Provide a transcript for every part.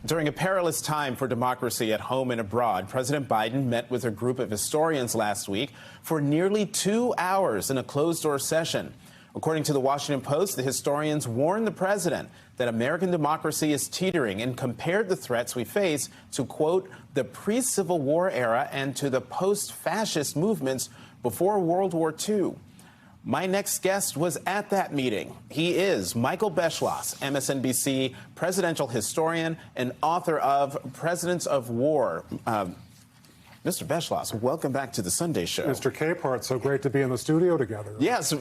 During a perilous time for democracy at home and abroad, President Biden met with a group of historians last week for nearly 2 hours in a closed-door session. According to the Washington Post, the historians warned the president that American democracy is teetering and compared the threats we face to, quote, the pre-Civil War era and to the post-fascist movements before World War II. My next guest was at that meeting. He is Michael Beschloss, MSNBC presidential historian and author of Presidents of War. Mr. Beschloss, welcome back to the Sunday Show. Mr. Capehart, so great to be in the studio together. Yes,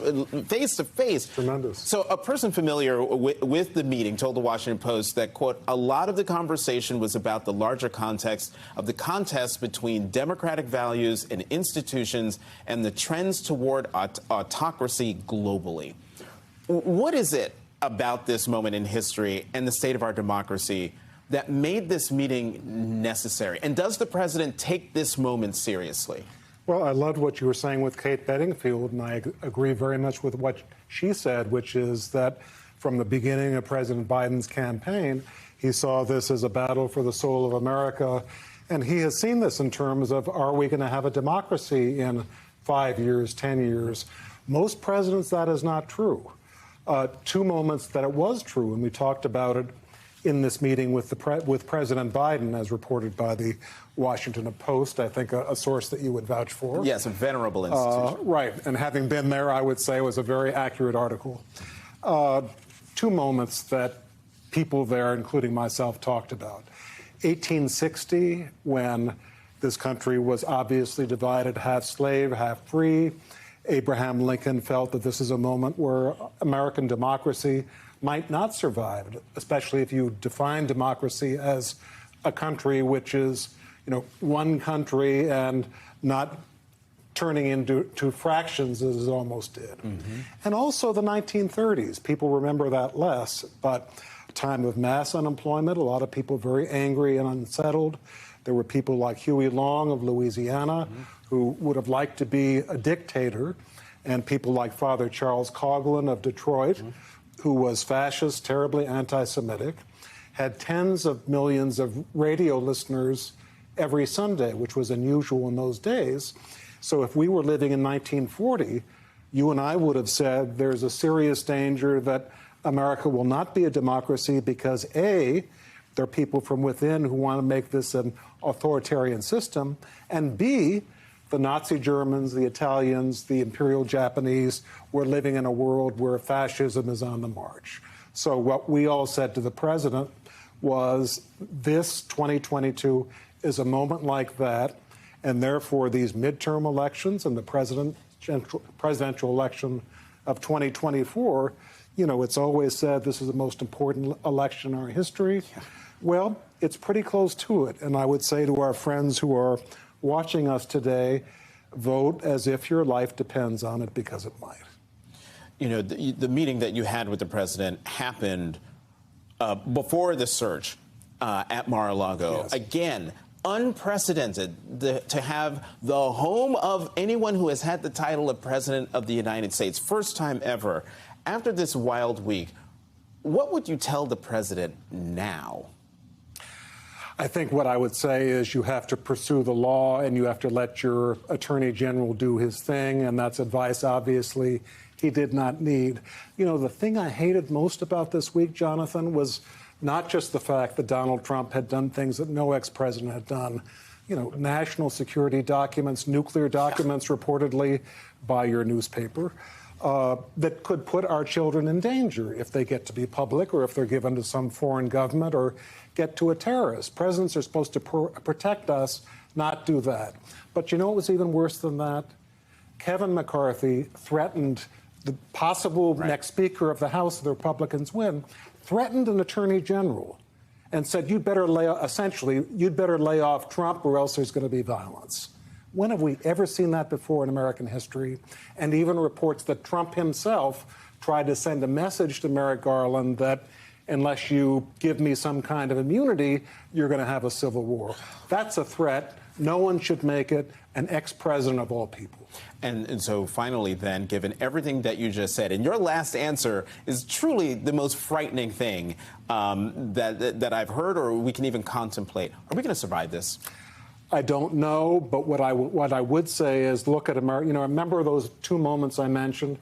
face to face. Tremendous. So a person familiar with the meeting told the Washington Post that, quote, a lot of the conversation was about the larger context of the contest between democratic values and institutions and the trends toward autocracy globally. What is it about this moment in history and the state of our democracy that made this meeting necessary? And does the president take this moment seriously? Well, I loved what you were saying with Kate Bedingfield, and I agree very much with what she said, which is that from the beginning of President Biden's campaign, he saw this as a battle for the soul of America. And he has seen this in terms of, are we going to have a democracy in 5 years, 10 years? Most presidents, that is not true. Two moments that it was true, and we talked about it in this meeting with President Biden, as reported by the Washington Post, I think a source that you would vouch for. Yes, a venerable institution. Right, and having been there, I would say it was a very accurate article. Two moments that people there, including myself, talked about. 1860, when this country was obviously divided, half slave, half free. Abraham Lincoln felt that this is a moment where American democracy might not survive, especially if you define democracy as a country which is, one country and not turning into fractions as it almost did. Mm-hmm. And also the 1930s. People remember that less, but a time of mass unemployment, a lot of people very angry and unsettled. There were people like Huey Long of Louisiana, mm-hmm. who would have liked to be a dictator, and people like Father Charles Coughlin of Detroit, mm-hmm. who was fascist, terribly anti-Semitic, had tens of millions of radio listeners every Sunday, which was unusual in those days. So if we were living in 1940, you and I would have said there's a serious danger that America will not be a democracy because, A, there are people from within who want to make this an authoritarian system, and B, the Nazi Germans, the Italians, the Imperial Japanese were living in a world where fascism is on the march. So what we all said to the president was this 2022 is a moment like that, and therefore these midterm elections and the presidential election of 2024, it's always said this is the most important election in our history. Yeah. Well, it's pretty close to it, and I would say to our friends who are watching us today, vote as if your life depends on it, because it might. The meeting that you had with the president happened before the search at Mar-a-Lago. Yes. Again, unprecedented to have the home of anyone who has had the title of President of the United States. First time ever. After this wild week, what would you tell the president now? I think what I would say is you have to pursue the law and you have to let your attorney general do his thing. And that's advice, obviously, he did not need. The thing I hated most about this week, Jonathan, was not just the fact that Donald Trump had done things that no ex-president had done. National security documents, nuclear documents reportedly by your newspaper that could put our children in danger if they get to be public or if they're given to some foreign government or get to a terrorist. Presidents are supposed to protect us, not do that. But what was even worse than that? Kevin McCarthy threatened the possible next Speaker of the House, if the Republicans win, threatened an attorney general and said, you'd better lay off Trump or else there's going to be violence. When have we ever seen that before in American history? And even reports that Trump himself tried to send a message to Merrick Garland that unless you give me some kind of immunity, you're going to have a civil war. That's a threat. No one should make it an ex-president of all people. And so finally, then, given everything that you just said, and your last answer is truly the most frightening thing that I've heard or we can even contemplate. Are we going to survive this? I don't know, but what I would say is look at America. You know, remember those two moments I mentioned?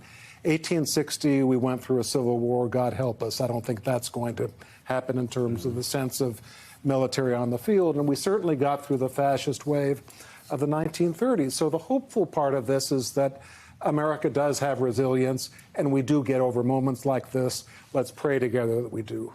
1860, we went through a civil war. God help us. I don't think that's going to happen in terms of the sense of military on the field. And we certainly got through the fascist wave of the 1930s. So the hopeful part of this is that America does have resilience, and we do get over moments like this. Let's pray together that we do.